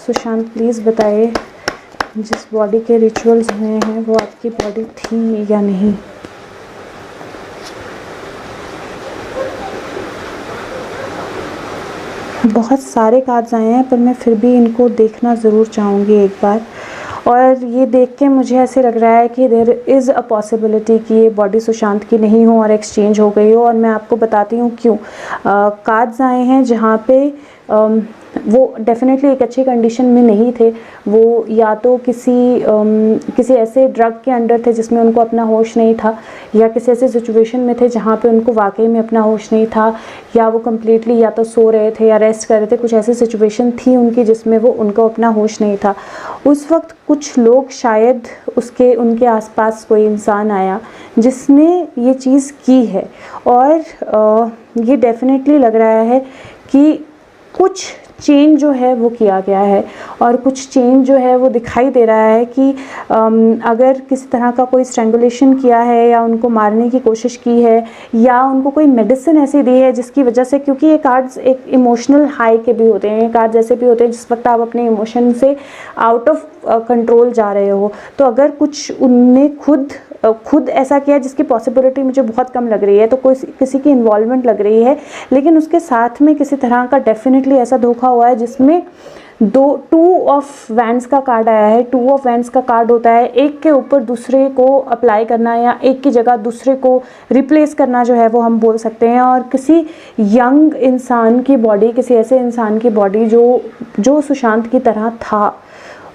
Sushant please बताइए जिस body के रिचुअल्स हुए हैं वो आपकी बॉडी थी या नहीं। बहुत सारे कार्ड्स आए हैं पर मैं फिर भी इनको देखना ज़रूर चाहूँगी एक बार, और ये देख के मुझे ऐसे लग रहा है कि देयर इज़ अ पॉसिबिलिटी कि ये बॉडी सुशांत की नहीं हो और एक्सचेंज हो गई हो, और मैं आपको बताती हूँ क्यों। कार्ड्स आए हैं जहाँ पे वो डेफिनेटली एक अच्छी कंडीशन में नहीं थे, वो या तो किसी ऐसे ड्रग के अंडर थे जिसमें उनको अपना होश नहीं था, या किसी ऐसे सिचुएशन में थे जहाँ पे उनको वाकई में अपना होश नहीं था, या वो कम्प्लीटली या तो सो रहे थे या रेस्ट कर रहे थे। कुछ ऐसी सिचुएशन थी उनकी जिसमें उनको अपना होश नहीं था। उस वक्त कुछ लोग, शायद उनके आसपास कोई इंसान आया जिसने ये चीज़ की है, और ये डेफिनेटली लग रहा है कि कुछ चेंज जो है वो किया गया है, और कुछ चेंज जो है वो दिखाई दे रहा है कि अगर किसी तरह का कोई स्ट्रैंगुलेशन किया है, या उनको मारने की कोशिश की है, या उनको कोई मेडिसिन ऐसी दी है जिसकी वजह से, क्योंकि ये कार्ड्स एक इमोशनल हाई के भी होते हैं, ये कार्ड्स ऐसे भी होते हैं जिस वक्त आप अपने इमोशन से आउट ऑफ कंट्रोल जा रहे हो, तो अगर कुछ उनने खुद ऐसा किया जिसकी पॉसिबिलिटी मुझे बहुत कम लग रही है, तो कोई किसी की इन्वॉल्वमेंट लग रही है, लेकिन उसके साथ में किसी तरह का डेफिनेटली ऐसा धोखा हुआ है जिसमें टू ऑफ वैंड्स का कार्ड आया है। टू ऑफ वैंड्स का कार्ड होता है एक के ऊपर दूसरे को अप्लाई करना, या एक की जगह दूसरे को रिप्लेस करना जो है वो हम बोल सकते हैं, और किसी यंग इंसान की बॉडी, किसी ऐसे इंसान की बॉडी जो सुशांत की तरह था,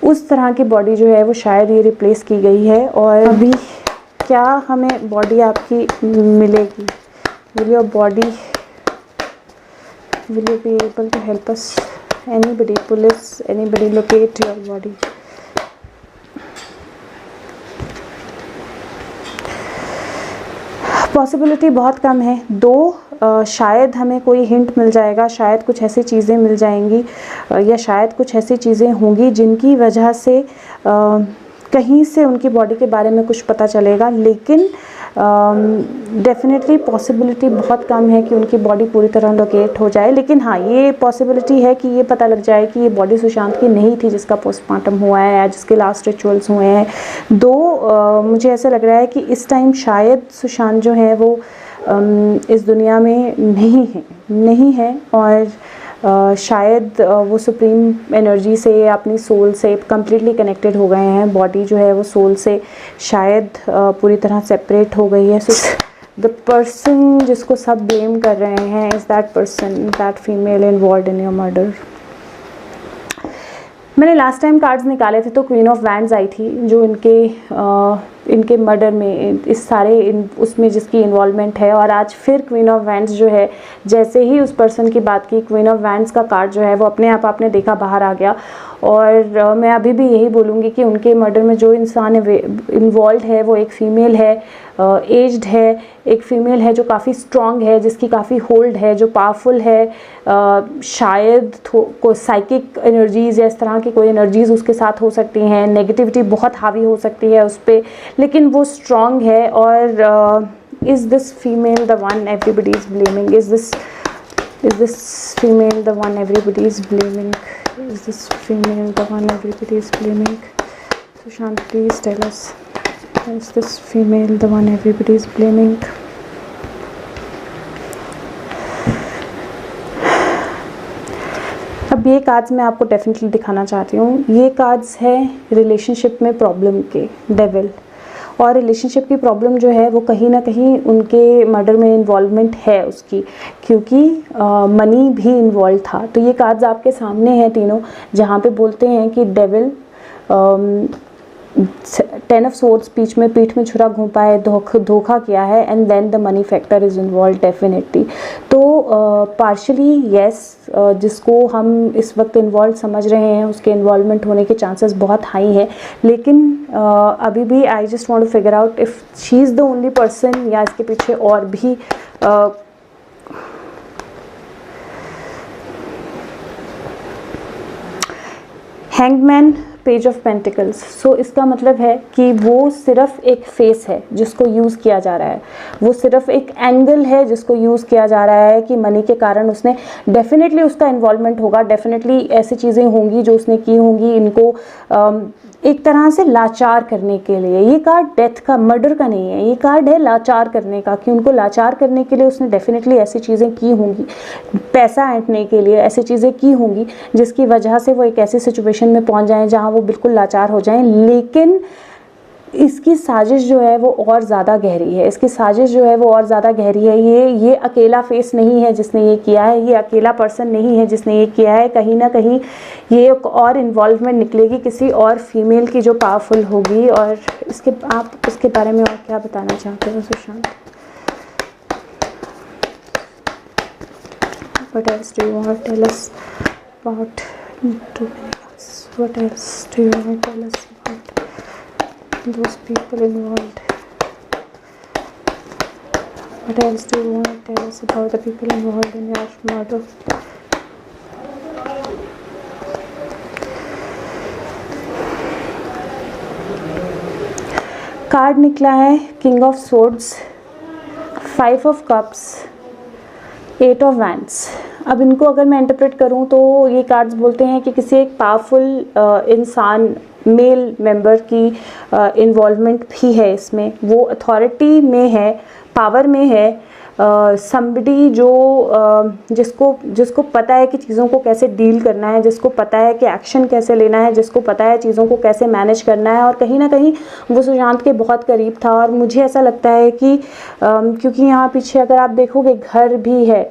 उस तरह की बॉडी जो है वो शायद ये रिप्लेस की गई है। और अभी क्या हमें बॉडी आपकी मिलेगी? Will your body, will you be able to help us? Anybody, police, anybody, locate your body. Possibility बहुत कम है। शायद हमें कोई हिंट मिल जाएगा, शायद कुछ ऐसी चीज़ें मिल जाएंगी, या शायद कुछ ऐसी चीज़ें होंगी जिनकी वजह से कहीं से उनकी बॉडी के बारे में कुछ पता चलेगा, लेकिन डेफिनेटली पॉसिबिलिटी बहुत कम है कि उनकी बॉडी पूरी तरह लोकेट हो जाए। लेकिन हाँ, ये पॉसिबिलिटी है कि ये पता लग जाए कि ये बॉडी सुशांत की नहीं थी जिसका पोस्टमार्टम हुआ है या जिसके लास्ट रिचुअल्स हुए हैं। मुझे ऐसा लग रहा है कि इस टाइम शायद सुशांत जो है वो इस दुनिया में नहीं है, और शायद वो सुप्रीम एनर्जी से, अपनी सोल से कम्प्लीटली कनेक्टेड हो गए हैं। बॉडी जो है वो सोल से शायद पूरी तरह सेपरेट हो गई है। सो द पर्सन जिसको सब ब्लेम कर रहे हैं is that person, that female involved in your murder. मैंने लास्ट टाइम कार्ड्स निकाले थे तो क्वीन ऑफ वैंड्स आई थी, जो इनके मर्डर में उसमें जिसकी इन्वॉल्वमेंट है। और आज फिर क्वीन ऑफ वैंड्स जो है, जैसे ही उस पर्सन की बात की, क्वीन ऑफ वैंड्स का कार्ड जो है वो अपने आप आपने देखा बाहर आ गया। और मैं अभी भी यही बोलूँगी कि उनके मर्डर में जो इंसान इन्वॉल्व है वो एक फ़ीमेल है, एज्ड है, एक फ़ीमेल है जो काफ़ी स्ट्रॉन्ग है, जिसकी काफ़ी होल्ड है, जो पावरफुल है। शायद कोई साइकिक एनर्जीज़ या इस तरह की कोई एनर्जीज़ उसके साथ हो सकती हैं, नेगेटिविटी बहुत हावी हो सकती है उस पर, लेकिन वो स्ट्रॉन्ग है। और is this female the one everybody is blaming? Is this female the one everybody is blaming? Is this female the one everybody is blaming? Sushant, please tell us. Is this female the one everybody is blaming? अब ये cards मैं आपको definitely दिखाना चाहती हूँ। ये cards है relationship में प्रॉब्लम के, डेविल। और रिलेशनशिप की प्रॉब्लम जो है वो कहीं ना कहीं उनके मर्डर में इन्वॉल्वमेंट है उसकी, क्योंकि मनी भी इन्वॉल्व था। तो ये कार्ड्स आपके सामने हैं तीनों, जहाँ पे बोलते हैं कि डेविल 10 ऑफ सोर्ड्स पीठ में छुरा घोंपा है, धोखा किया है, and then the money factor is involve definitely. तो पार्शली येस, जिसको हम इस वक्त इन्वॉल्व समझ रहे हैं उसके इन्वॉल्वमेंट होने के चांसेस बहुत हाई हैं। लेकिन अभी भी I just want to figure out if she is the only person, या इसके पीछे और भी hangman page of pentacles. So इसका मतलब है कि वो सिर्फ एक फेस है जिसको यूज़ किया जा रहा है, वो सिर्फ एक एंगल है जिसको यूज़ किया जा रहा है कि मनी के कारण उसने, डेफिनेटली उसका इन्वॉल्वमेंट होगा, डेफिनेटली ऐसी चीज़ें होंगी जो उसने की होंगी इनको एक तरह से लाचार करने के लिए। ये कार्ड डेथ का, मर्डर का नहीं है, ये कार्ड है लाचार करने का, कि उनको लाचार करने के लिए उसने डेफिनेटली ऐसी चीज़ें की होंगी, पैसा ऐंठने के लिए ऐसी चीज़ें की होंगी जिसकी वजह से वो एक ऐसी सिचुएशन में पहुंच जाएं जहां वो बिल्कुल लाचार हो जाएं। लेकिन इसकी साजिश जो है वो और ज़्यादा गहरी है, इसकी साजिश जो है वो और ज़्यादा गहरी है। ये अकेला फेस नहीं है जिसने ये किया है, ये अकेला पर्सन नहीं है जिसने ये किया है। कहीं ना कहीं ये एक और इन्वॉल्वमेंट निकलेगी किसी और फीमेल की जो पावरफुल होगी। और आप इसके बारे में और क्या बताना चाहते हो Sushant? What else do you want to tell us about? Too many cards. What else do you want to tell us about those people involved? What else do you want to tell us about the people involved in your murder? Card निकला है king of swords, 5 of cups, 8 of wands. अब इनको अगर मैं interpret करूं तो ये cards बोलते हैं कि किसी एक पावरफुल इंसान, मेल मेंबर की इन्वॉल्वमेंट भी है इसमें, वो अथॉरिटी में है, पावर में है, समबडी जो जिसको पता है कि चीज़ों को कैसे डील करना है, जिसको पता है कि एक्शन कैसे लेना है, जिसको पता है चीज़ों को कैसे मैनेज करना है। और कहीं ना कहीं वो सुशांत के बहुत करीब था। और मुझे ऐसा लगता है कि क्योंकि यहाँ पीछे अगर आप देखोगे घर भी है,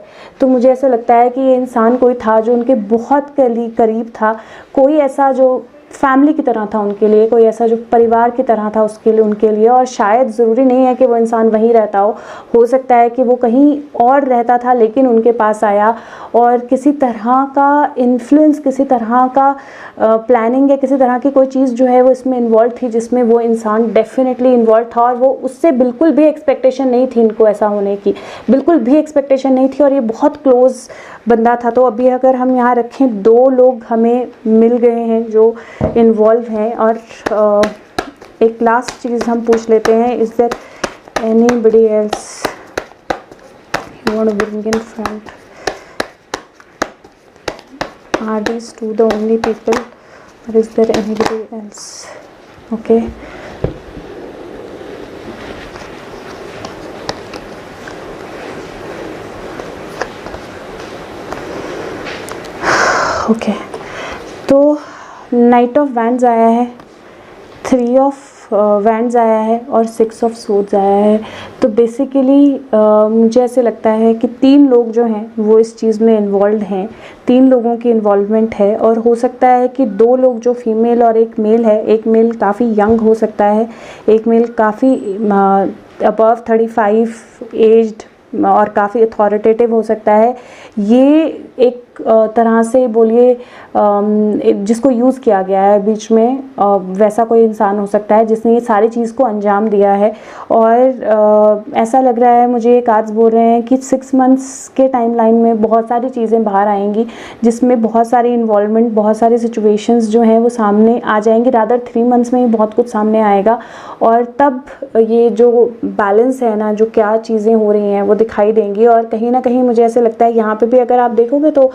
तो मुझे ऐसा लगता है कि ये इंसान कोई था जो उनके बहुत करीब था, कोई ऐसा जो फैमिली की तरह था उनके लिए, कोई ऐसा जो परिवार की तरह था उसके लिए, उनके लिए। और शायद ज़रूरी नहीं है कि वो इंसान वहीं रहता हो सकता है कि वो कहीं और रहता था लेकिन उनके पास आया और किसी तरह का इन्फ्लुएंस, किसी तरह का प्लानिंग या किसी तरह की कोई चीज़ जो है वो इसमें इन्वॉल्व थी, जिसमें वो इंसान डेफिनेटली इन्वॉल्व था। और वो उससे बिल्कुल भी एक्सपेक्टेशन नहीं थी इनको ऐसा होने की, बिल्कुल भी एक्सपेक्टेशन नहीं थी। और ये बहुत क्लोज बंदा था। तो अभी अगर हम यहाँ रखें, 2 लोग हमें मिल गए हैं जो इन्वॉल्व हैं। और एक लास्ट चीज़ हम पूछ लेते हैं, is there anybody else you want to bring in front? Are these 2 the only people और is there anybody else? Okay, okay. तो नाइट ऑफ वैंड्स आया है, 3 ऑफ वैंड्स आया है और 6 ऑफ सोर्ड्स आया है। तो बेसिकली मुझे ऐसे लगता है कि 3 लोग जो हैं वो इस चीज़ में इन्वॉल्व हैं, 3 लोगों की इन्वॉल्वमेंट है। और हो सकता है कि 2 लोग जो फीमेल और एक मेल है, एक मेल काफ़ी यंग हो सकता है, एक मेल काफ़ी अबव 35 एज्ड और काफ़ी अथॉरिटेटिव हो सकता है। ये एक तरह से बोलिए जिसको यूज़ किया गया है बीच में, वैसा कोई इंसान हो सकता है जिसने ये सारी चीज़ को अंजाम दिया है। और ऐसा लग रहा है मुझे, ये कार्ड्स बोल रहे हैं कि 6 मंथ्स के टाइमलाइन में बहुत सारी चीज़ें बाहर आएंगी, जिसमें बहुत सारी इन्वॉल्वमेंट, बहुत सारी सिचुएशंस जो हैं वो सामने आ जाएंगी। रादर 3 मंथ्स में ही बहुत कुछ सामने आएगा। और तब ये जो बैलेंस है ना, जो क्या चीज़ें हो रही हैं वो दिखाई देंगी। और कहीं ना कहीं मुझे ऐसे लगता है यहाँ पे भी अगर आप देखोगे तो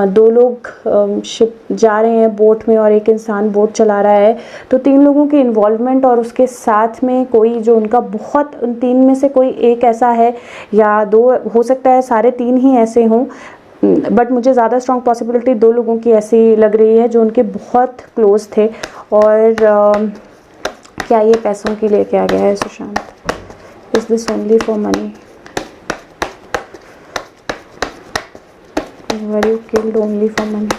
2 लोग शिप जा रहे हैं बोट में और एक इंसान बोट चला रहा है। तो 3 लोगों की इन्वॉल्वमेंट और उसके साथ में कोई जो उनका बहुत, उन 3 में से कोई एक ऐसा है या 2, हो सकता है सारे 3 ही ऐसे हों, बट मुझे ज़्यादा स्ट्रॉन्ग पॉसिबिलिटी 2 लोगों की ऐसी लग रही है जो उनके बहुत क्लोज थे। और क्या ये पैसों के लिए क्या गया है Sushant? Is this only for money? Were you killed only for money?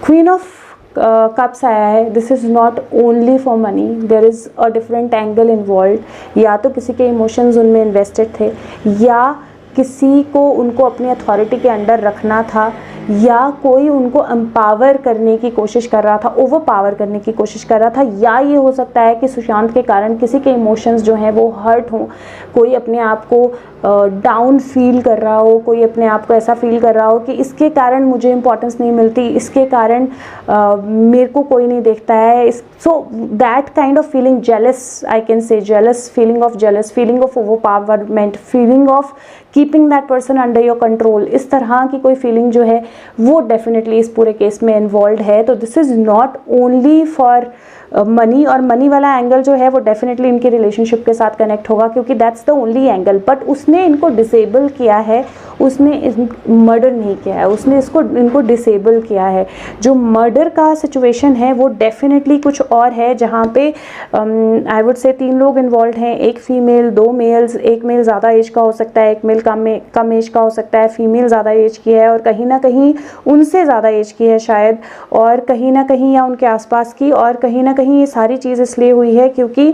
Queen of Cups आया है। This is not only for money. There is a different angle involved. या तो किसी के इमोशंस उनमें इन्वेस्टेड थे, या किसी को उनको अपनी अथॉरिटी के अंडर रखना था, या कोई उनको एम्पावर करने की कोशिश कर रहा था, ओवर पावर करने की कोशिश कर रहा था, या ये हो सकता है कि सुशांत के कारण किसी के इमोशंस जो हैं वो हर्ट हों, कोई अपने आप को डाउन फील कर रहा हो, कोई अपने आप को ऐसा फील कर रहा हो कि इसके कारण मुझे इम्पोर्टेंस नहीं मिलती, इसके कारण मेरे को कोई नहीं देखता है। So that kind of feeling, jealous, I can say jealous, feeling of overpowerment, feeling of keeping that person under your control, इस तरह की कोई फीलिंग जो है वो डेफिनेटली इस पूरे केस में इन्वॉल्व है। तो this is not only for money, और मनी वाला एंगल जो है वो डेफिनेटली इनके रिलेशनशिप के साथ कनेक्ट होगा, क्योंकि that's the only angle. But उसने इनको डिसेबल किया है, उसने मर्डर नहीं किया है, उसने इनको डिसेबल किया है। जो मर्डर का सिचुएशन है वो डेफिनेटली कुछ और है, जहाँ पे आई वुड से 3 लोग इन्वॉल्व हैं, एक फीमेल, 2 मेल्स, एक मेल ज़्यादा एज का हो सकता है, एक मेल कम एज का हो सकता है, फीमेल ज़्यादा एज की है और कहीं ना कहीं उनसे ज़्यादा एज की है शायद, और कहीं ना कहीं या उनके आसपास की, और कहीं ना कहीं ये सारी चीज़ इसलिए हुई है क्योंकि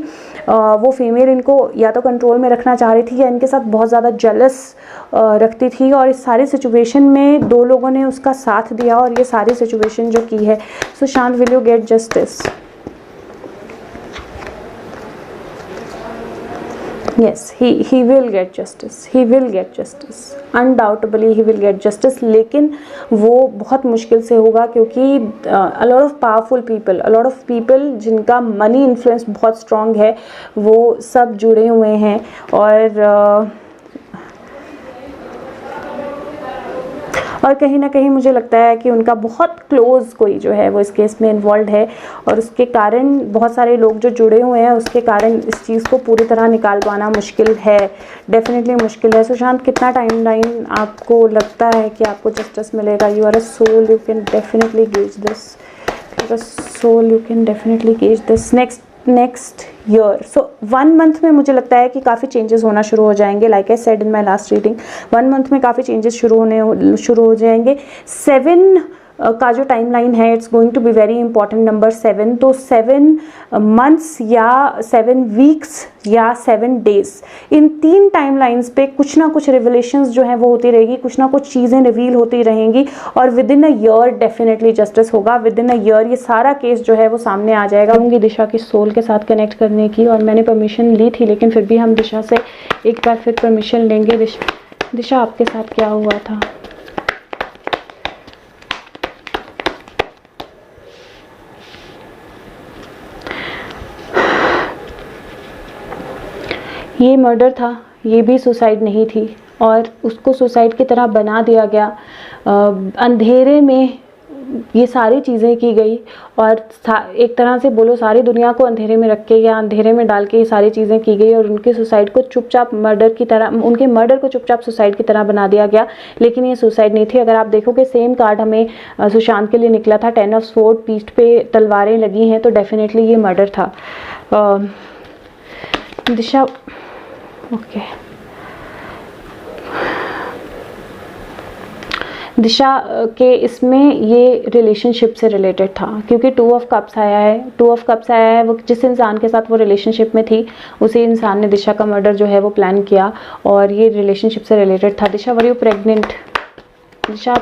वो फीमेल इनको या तो कंट्रोल में रखना चाह रही थी या इनके साथ बहुत ज़्यादा जेलस रखती थी, और इस सारी सिचुएशन में 2 लोगों ने उसका साथ दिया और ये सारी सिचुएशन जो की है। Sushant, will you get justice? Yes, he will get justice. He will get justice. Undoubtedly he will get justice. लेकिन वो बहुत मुश्किल से होगा, क्योंकि a lot of powerful people, a lot of people जिनका money influence बहुत strong है, वो सब जुड़े हुए हैं, और कहीं ना कहीं मुझे लगता है कि उनका बहुत क्लोज कोई जो है वो इस केस में इन्वॉल्व है, और उसके कारण बहुत सारे लोग जो जुड़े हुए हैं, उसके कारण इस चीज़ को पूरी तरह निकाल पाना मुश्किल है, डेफिनेटली मुश्किल है। सुशांत, कितना टाइम लाइन आपको लगता है कि आपको जस्टिस मिलेगा? You are a soul, you can definitely gauge this, you are a soul, you can definitely gauge this. Next year, so 1 month में मुझे लगता है कि काफ़ी चेंजेस होना शुरू हो जाएंगे। Like I said in my last reading, 1 month में काफ़ी चेंजेस शुरू हो जाएंगे। 7 का जो टाइमलाइन है, it's going to be very important, number 7। तो 7 मंथ्स या 7 वीक्स या 7 डेज, इन 3 टाइमलाइंस पे कुछ ना कुछ रिवलेशंस जो हैं वो होती रहेगी, कुछ ना कुछ चीज़ें रिवील होती रहेंगी, और with in a year definitely justice होगा। विद इन अ ईयर ये सारा केस जो है वो सामने आ जाएगा। उनकी दिशा की सोल के साथ कनेक्ट करने की, और मैंने परमिशन ली थी, लेकिन फिर भी हम दिशा से एक बार फिर परमिशन लेंगे। दिशा, आपके साथ क्या हुआ था? ये मर्डर था, ये भी सुसाइड नहीं थी, और उसको सुसाइड की तरह बना दिया गया। अंधेरे में ये सारी चीज़ें की गई, और एक तरह से बोलो सारी दुनिया को अंधेरे में रख के या अंधेरे में डाल के ये सारी चीज़ें की गई, और उनके सुसाइड को चुपचाप मर्डर की तरह, उनके मर्डर को चुपचाप सुसाइड की तरह बना दिया गया। लेकिन ये सुसाइड नहीं थी। अगर आप देखोगे सेम कार्ड हमें सुशांत के लिए निकला था, 10 ऑफ स्वॉर्ड, पीठ पे तलवारें लगी हैं, तो डेफिनेटली ये मर्डर था। दिशा, ओके, दिशा के इसमें ये रिलेशनशिप से रिलेटेड था, क्योंकि 2 ऑफ कप्स आया है। 2 ऑफ कप्स आया है, वो जिस इंसान के साथ वो रिलेशनशिप में थी, उसी इंसान ने दिशा का मर्डर जो है वो प्लान किया, और ये रिलेशनशिप से रिलेटेड था। Disha, were you pregnant? Disha,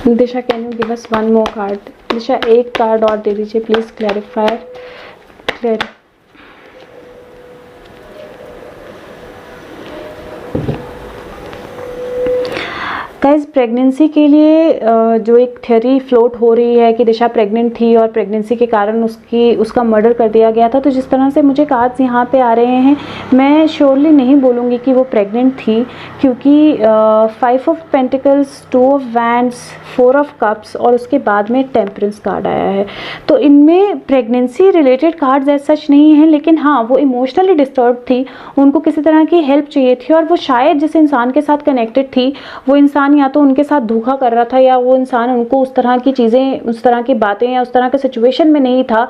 Disha, can you give us 1 more card? Disha, एक कार्ड और दे दीजिए प्लीज। क्लैरिफायर, गाइस, प्रेगनेंसी के लिए जो एक थ्योरी फ्लोट हो रही है कि दिशा प्रेग्नेंट थी और प्रेगनेंसी के कारण उसका मर्डर कर दिया गया था। तो जिस तरह से मुझे कार्ड्स यहाँ पे आ रहे हैं, मैं श्योरली नहीं बोलूँगी कि वो प्रेग्नेंट थी, क्योंकि 5 of pentacles, 2 of wands, 4 of cups, और उसके बाद में टेम्परेंस कार्ड आया है। तो इनमें pregnancy related cards as such नहीं हैं, लेकिन हाँ, वो इमोशनली डिस्टर्ब थी, उनको किसी तरह की हेल्प चाहिए थी, और वो शायद जिस इंसान के साथ कनेक्टेड थी, वो इंसान या तो उनके साथ धोखा कर रहा था, या वो इंसान उनको उस तरह की चीज़ें, उस तरह की बातें या उस तरह के सिचुएशन में नहीं था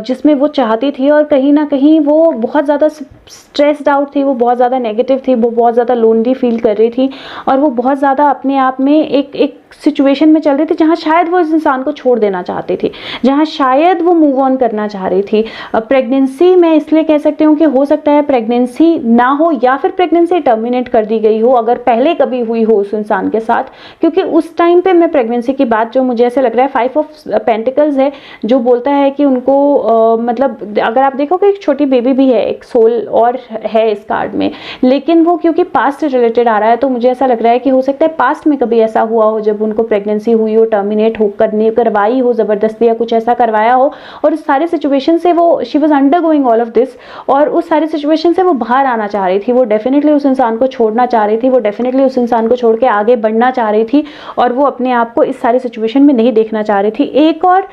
जिसमें वो चाहती थी, और कहीं ना कहीं वो बहुत ज़्यादा स्ट्रेस्ड आउट थी, वो बहुत ज़्यादा नेगेटिव थी, वो बहुत ज़्यादा लोनली फील कर रही थी, और वो बहुत ज़्यादा अपने आप में एक सिचुएशन में चल रही थी जहाँ शायद वो इस इंसान को छोड़ देना चाहती थी, जहाँ शायद वो मूव ऑन करना चाह रही थी। प्रेगनेंसी मैं इसलिए कह सकती हूँ कि हो सकता है प्रेगनेंसी ना हो या फिर प्रेगनेंसी टर्मिनेट कर दी गई हो अगर पहले कभी हुई हो उस इंसान के साथ, क्योंकि उस टाइम पे मैं प्रेगनेंसी की बात जो मुझे ऐसे लग रहा है 5 ऑफ पेंटिकल्स है जो बोलता है कि उनको मतलब अगर आप देखोगे एक छोटी बेबी भी है, एक सोल और है इस कार्ड में, लेकिन वो क्योंकि पास्ट से रिलेटेड आ रहा है तो मुझे ऐसा लग रहा है कि हो सकता है पास्ट में कभी ऐसा हुआ हो जब उनको प्रेगनेंसी हुई हो, टर्मिनेट हो करवाई हो जबरदस्ती या कुछ ऐसा करवाया हो, और उस सारे सिचुएशन से वो she was undergoing all of this, और उस सारे सिचुएशन से वो बाहर आना चाह रही थी। वो डेफिनेटली उस इंसान को छोड़ना चाह रही थी, वो डेफिनेटली उस इंसान को छोड़ के आगे बढ़ना चाह रही थी, और वो अपने आप को इस सारी सिचुएशन में नहीं देखना चाह रही थी। एक और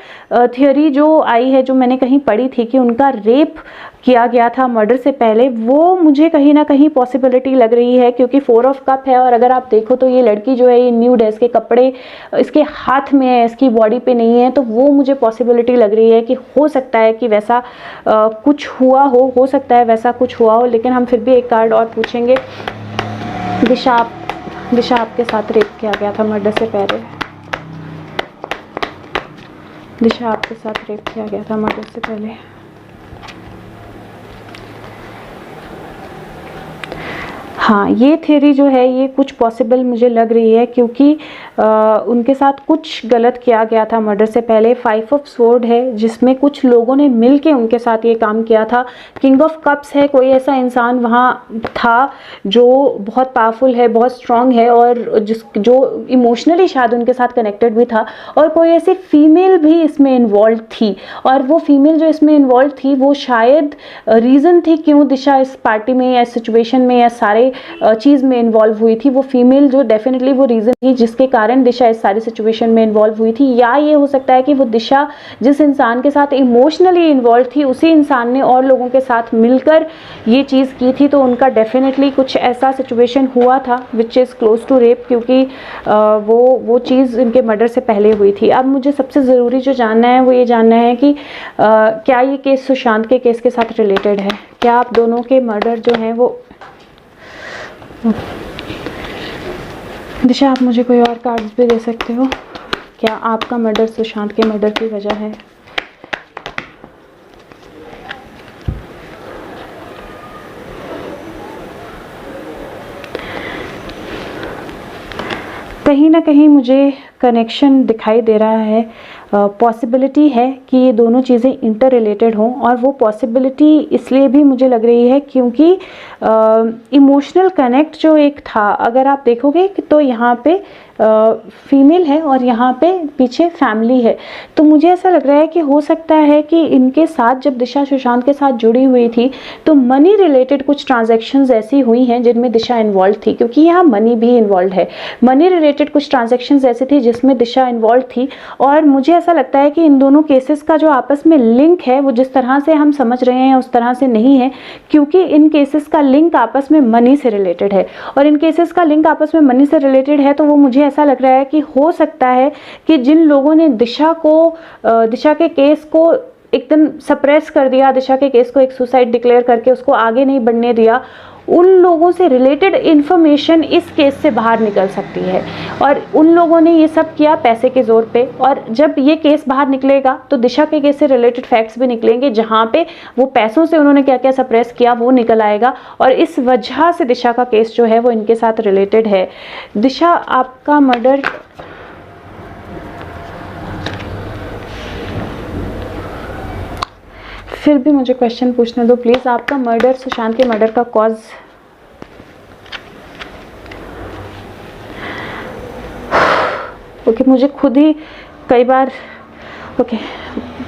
थियोरी जो आई है, जो मैंने कहीं पढ़ी थी कि उनका रेप किया गया था मर्डर से पहले, वो मुझे कहीं ना कहीं पॉसिबिलिटी लग रही है, क्योंकि 4 ऑफ कप है, और अगर आप देखो तो ये लड़की जो है ये न्यूड है, इसके कपड़े इसके हाथ में है, इसकी बॉडी पे नहीं है, तो वो मुझे पॉसिबिलिटी लग रही है कि हो सकता है कि वैसा कुछ हुआ हो सकता है वैसा कुछ हुआ हो। लेकिन हम फिर भी एक कार्ड और पूछेंगे। दिशा आपके साथ रेप किया गया था मर्डर से पहले। दिशा आपके साथ रेप किया गया था मर्डर से पहले। हाँ, ये थ्योरी जो है ये कुछ पॉसिबल मुझे लग रही है, क्योंकि उनके साथ कुछ गलत किया गया था मर्डर से पहले। 5 ऑफ स्वॉर्ड है जिसमें कुछ लोगों ने मिलके उनके साथ ये काम किया था। किंग ऑफ कप्स है, कोई ऐसा इंसान वहाँ था जो बहुत पावरफुल है, बहुत स्ट्रांग है, और जो इमोशनली शायद उनके साथ कनेक्टेड भी था, और कोई ऐसी फीमेल भी इसमें इन्वॉल्व थी, और वो फीमेल जो इसमें इन्वॉल्व थी वो शायद रीज़न थी क्यों दिशा इस पार्टी में या सिचुएशन में या सारे चीज़ में इन्वॉल्व हुई थी। वो फीमेल जो डेफिनेटली वो रीज़न थी जिसके कारण दिशा इस सारी सिचुएशन में इन्वॉल्व हुई थी, या ये हो सकता है कि वो दिशा जिस इंसान के साथ इमोशनली इन्वॉल्व थी उसी इंसान ने और लोगों के साथ मिलकर ये चीज़ की थी, तो उनका डेफिनेटली कुछ ऐसा सिचुएशन हुआ था which is close to rape, क्योंकि वो चीज़ इनके मर्डर से पहले हुई थी। अब मुझे सबसे ज़रूरी जो जानना है वो ये जानना है कि क्या ये केस सुशांत के केस के साथ रिलेटेड है, क्या आप दोनों के मर्डर जो हैं वो। दिशा आप मुझे कोई और कार्ड्स भी दे सकते हो, क्या आपका मर्डर सुशांत के मर्डर की वजह है। कहीं ना कहीं मुझे कनेक्शन दिखाई दे रहा है, पॉसिबिलिटी है कि ये दोनों चीज़ें इंटर रिलेटेड हों, और वो पॉसिबिलिटी इसलिए भी मुझे लग रही है क्योंकि इमोशनल कनेक्ट जो एक था, अगर आप देखोगे तो यहाँ पे फीमेल है और यहाँ पे पीछे फैमिली है, तो मुझे ऐसा लग रहा है कि हो सकता है कि इनके साथ जब दिशा सुशांत के साथ जुड़ी हुई थी तो मनी रिलेटेड कुछ ट्रांजैक्शंस ऐसी हुई हैं जिनमें दिशा इन्वॉल्व थी, क्योंकि यहाँ मनी भी इन्वॉल्व है। मनी रिलेटेड कुछ ट्रांजैक्शंस ऐसे थे जिसमें दिशा इन्वॉल्व थी, और मुझे ऐसा लगता है कि इन दोनों केसेस का जो आपस में लिंक है वो जिस तरह से हम समझ रहे हैं उस तरह से नहीं है, क्योंकि इन केसेस का लिंक आपस में मनी से रिलेटेड है, और इन केसेस का लिंक आपस में मनी से रिलेटेड है, तो वो मुझे ऐसा लग रहा है कि हो सकता है कि जिन लोगों ने दिशा के केस को एकदम सप्रेस कर दिया, दिशा के केस को एक सुसाइड डिक्लेयर करके उसको आगे नहीं बढ़ने दिया, उन लोगों से रिलेटेड इन्फॉर्मेशन इस केस से बाहर निकल सकती है, और उन लोगों ने ये सब किया पैसे के जोर पे, और जब ये केस बाहर निकलेगा तो दिशा के केस से रिलेटेड फैक्ट्स भी निकलेंगे, जहाँ पे वो पैसों से उन्होंने क्या क्या सप्रेस किया वो निकल आएगा, और इस वजह से दिशा का केस जो है वो इनके साथ रिलेटेड है। दिशा आपका मर्डर फिर भी मुझे क्वेश्चन पूछने दो प्लीज़, आपका मर्डर सुशांत के मर्डर का कॉज। ओके, मुझे खुद ही कई बार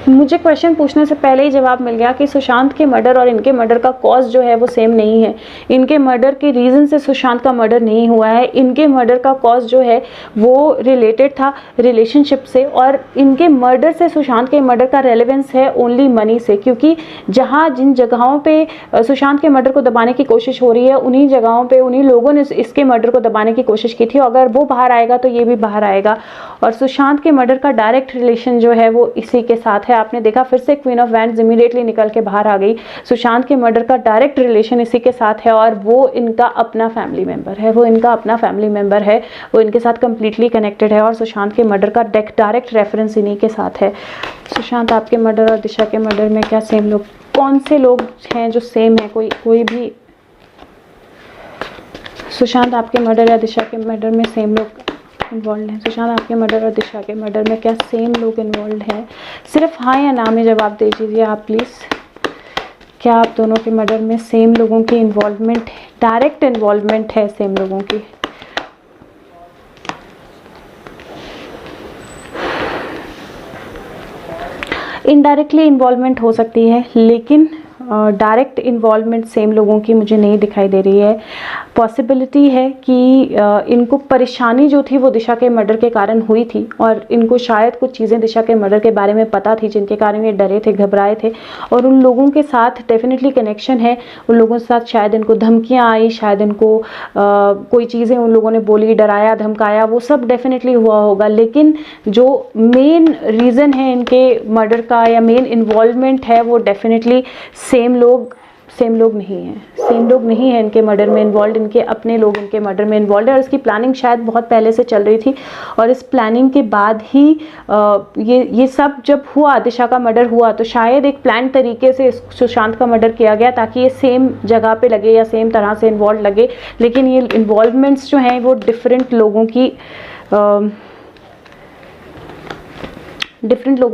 मुझे क्वेश्चन पूछने से पहले ही जवाब मिल गया कि सुशांत के मर्डर और इनके मर्डर का कॉज जो है वो सेम नहीं है। इनके मर्डर के रीज़न से सुशांत का मर्डर नहीं हुआ है, इनके मर्डर का कॉज जो है वो रिलेटेड था रिलेशनशिप से, और इनके मर्डर से सुशांत के मर्डर का रेलेवेंस है ओनली मनी से, क्योंकि जहाँ जिन जगहों पे सुशांत के मर्डर को दबाने की कोशिश हो रही है उन्हीं जगहों पर उन्हीं लोगों ने इसके मर्डर को दबाने की कोशिश की थी, अगर वो बाहर आएगा तो ये भी बाहर आएगा, और सुशांत के मर्डर का डायरेक्ट रिलेशन जो है वो इसी के साथ है। आपने देखा फिर से क्वीन ऑफ वैंड्स इमीडिएटली निकल के बाहर आ गई। सुशांत के मर्डर का डायरेक्ट रिलेशन इसी के साथ है और वो इनका अपना फैमिली मेम्बर है, वो इनका अपना फैमिली मेम्बर है, वो इनके साथ कंप्लीटली कनेक्टेड है और सुशांत के मर्डर का डायरेक्ट रेफरेंस इन्हीं के साथ है। सुशांत आपके मर्डर और दिशा के मर्डर में क्या सेम लोग, कौन से लोग हैं जो सेम है? कोई भी सुशांत आपके मर्डर या दिशा के मर्डर में सेम लोग इन्वॉल्व हैं? सुशांत आपके मर्डर और दिशा के मर्डर में क्या सेम लोग इन्वॉल्व हैं? सिर्फ हाँ या ना में जवाब दे दीजिए आप प्लीज़। क्या आप दोनों के मर्डर में सेम लोगों की इन्वॉल्वमेंट, डायरेक्ट इन्वॉल्वमेंट है सेम लोगों की? इनडायरेक्टली इन्वॉल्वमेंट हो सकती है लेकिन डायरेक्ट इन्वॉल्वमेंट सेम लोगों की मुझे नहीं दिखाई दे रही है। पॉसिबिलिटी है कि इनको परेशानी जो थी वो दिशा के मर्डर के कारण हुई थी और इनको शायद कुछ चीज़ें दिशा के मर्डर के बारे में पता थी जिनके कारण ये डरे थे, घबराए थे और उन लोगों के साथ डेफिनेटली कनेक्शन है। उन लोगों के साथ शायद इनको धमकियाँ आई, शायद इनको कोई चीज़ें उन लोगों ने बोली, डराया, धमकाया, वो सब डेफिनेटली हुआ होगा। लेकिन जो मेन रीज़न है इनके मर्डर का या मेन इन्वॉल्वमेंट है वो डेफिनेटली सेम लोग नहीं हैं। सेम लोग नहीं हैं इनके मर्डर में इन्वॉल्व, इनके अपने लोग इनके मर्डर में इन्वॉल्व है और इसकी प्लानिंग शायद बहुत पहले से चल रही थी और इस प्लानिंग के बाद ही ये सब जब हुआ, दिशा का मर्डर हुआ तो शायद एक प्लान तरीके से सुशांत का मर्डर किया गया ताकि ये सेम जगह पे लगे या सेम तरह से इन्वॉल्व लगे। लेकिन ये इन्वॉल्वमेंट्स जो हैं वो डिफरेंट लोगों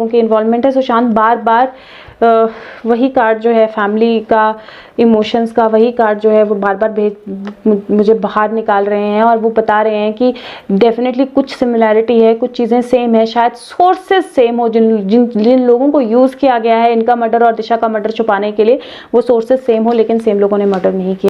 की इन्वॉल्वमेंट है। सुशांत बार बार वही कार्ड जो है फैमिली का, इमोशंस का, वही कार्ड जो है वो बार बार मुझे बाहर निकाल रहे हैं और वो बता रहे हैं कि डेफिनेटली कुछ सिमिलैरिटी है, कुछ चीज़ें सेम है, शायद सोर्सेज सेम हो। जिन लोगों को यूज़ किया गया है इनका मर्डर और दिशा का मर्डर छुपाने के लिए वो सोर्सेज सेम हो लेकिन सेम लोगों ने मर्डर नहीं किया।